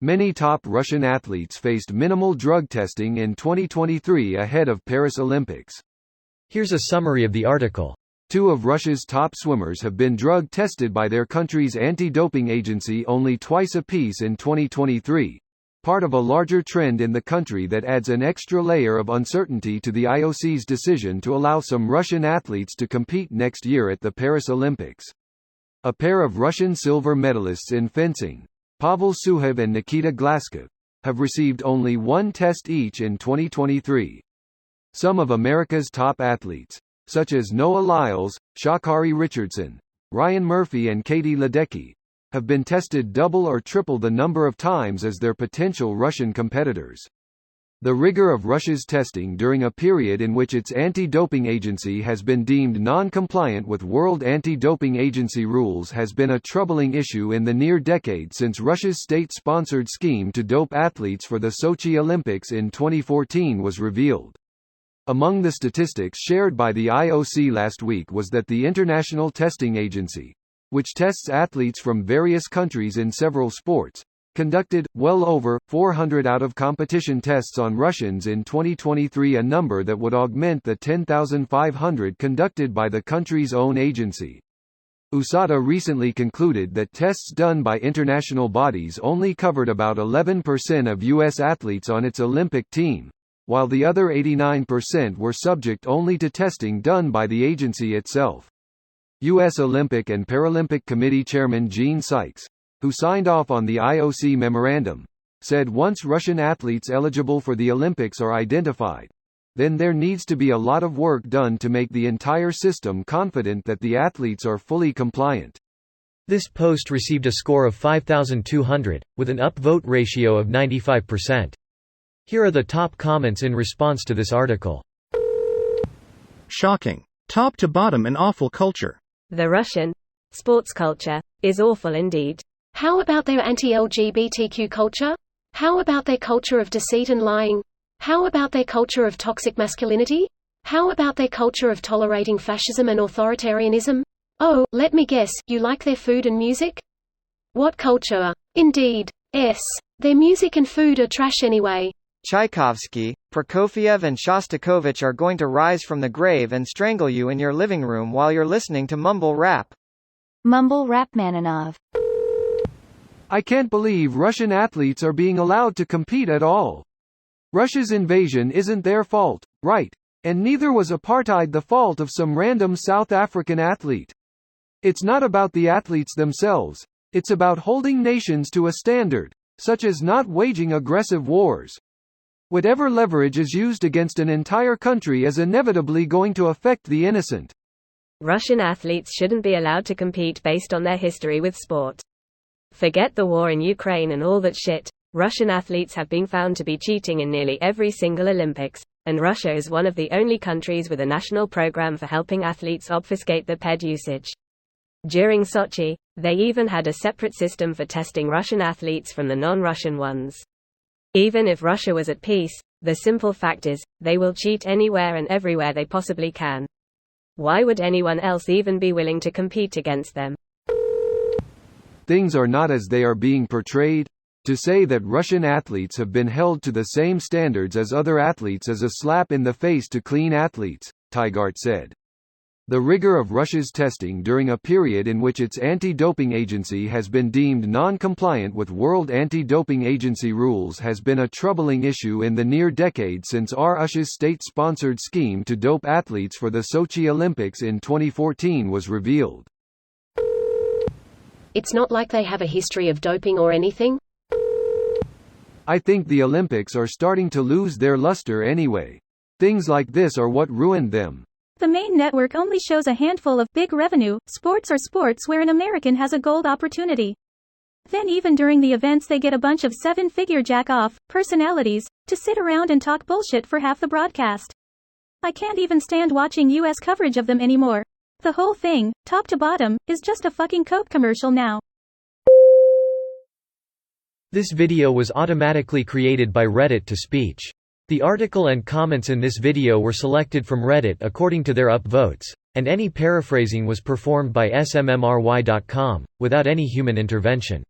Many top Russian athletes faced minimal drug testing in 2023 ahead of Paris Olympics. Here's a summary of the article. 2 of Russia's top swimmers have been drug tested by their country's anti-doping agency only twice apiece in 2023. Part of a larger trend in the country that adds an extra layer of uncertainty to the IOC's decision to allow some Russian athletes to compete next year at the Paris Olympics. A pair of Russian silver medalists in fencing, Pavel Sukhov and Nikita Glaskov, have received only 1 test each in 2023. Some of America's top athletes, such as Noah Lyles, Sha'Carri Richardson, Ryan Murphy and Katie Ledecky, have been tested double or triple the number of times as their potential Russian competitors. The rigor of Russia's testing during a period in which its anti-doping agency has been deemed non-compliant with World Anti-Doping Agency rules has been a troubling issue in the near decade since Russia's state-sponsored scheme to dope athletes for the Sochi Olympics in 2014 was revealed. Among the statistics shared by the IOC last week was that the International Testing Agency, which tests athletes from various countries in several sports, conducted well over 400 out-of-competition tests on Russians in 2023, a number that would augment the 10,500 conducted by the country's own agency. USADA recently concluded that tests done by international bodies only covered about 11% of U.S. athletes on its Olympic team, while the other 89% were subject only to testing done by the agency itself. U.S. Olympic and Paralympic Committee Chairman Gene Sykes, who signed off on the IOC memorandum, said once Russian athletes eligible for the Olympics are identified, then there needs to be a lot of work done to make the entire system confident that the athletes are fully compliant. This post received a score of 5,200, with an upvote ratio of 95%. Here are the top comments in response to this article. Shocking. Top to bottom an awful culture. The Russian sports culture is awful indeed. How about their anti-LGBTQ culture? How about their culture of deceit and lying? How about their culture of toxic masculinity? How about their culture of tolerating fascism and authoritarianism? Oh, let me guess, you like their food and music? What culture? Indeed. Their music and food are trash anyway. Tchaikovsky, Prokofiev and Shostakovich are going to rise from the grave and strangle you in your living room while you're listening to mumble rap. Mumble Rachmaninoff. I can't believe Russian athletes are being allowed to compete at all. Russia's invasion isn't their fault, right? And neither was apartheid the fault of some random South African athlete. It's not about the athletes themselves, it's about holding nations to a standard, such as not waging aggressive wars. Whatever leverage is used against an entire country is inevitably going to affect the innocent. Russian athletes shouldn't be allowed to compete based on their history with sport. Forget the war in Ukraine and all that shit. Russian athletes have been found to be cheating in nearly every single Olympics, and Russia is one of the only countries with a national program for helping athletes obfuscate the PED usage. During Sochi, they even had a separate system for testing Russian athletes from the non-Russian ones. Even if Russia was at peace, the simple fact is, they will cheat anywhere and everywhere they possibly can. Why would anyone else even be willing to compete against them? Things are not as they are being portrayed. To say that Russian athletes have been held to the same standards as other athletes is a slap in the face to clean athletes, Tygart said. The rigor of Russia's testing during a period in which its anti-doping agency has been deemed non-compliant with World Anti-Doping Agency rules has been a troubling issue in the near decade since Russia's state-sponsored scheme to dope athletes for the Sochi Olympics in 2014 was revealed. It's not like they have a history of doping or anything. I think the Olympics are starting to lose their luster anyway. Things like this are what ruined them. The main network only shows a handful of big revenue sports or sports where an American has a gold opportunity. Then even during the events they get a bunch of seven-figure jack-off personalities to sit around and talk bullshit for half the broadcast. I can't even stand watching US coverage of them anymore. The whole thing, top to bottom, is just a fucking Coke commercial now. This video was automatically created by Reddit to speech. The article and comments in this video were selected from Reddit according to their upvotes, and any paraphrasing was performed by smmry.com, without any human intervention.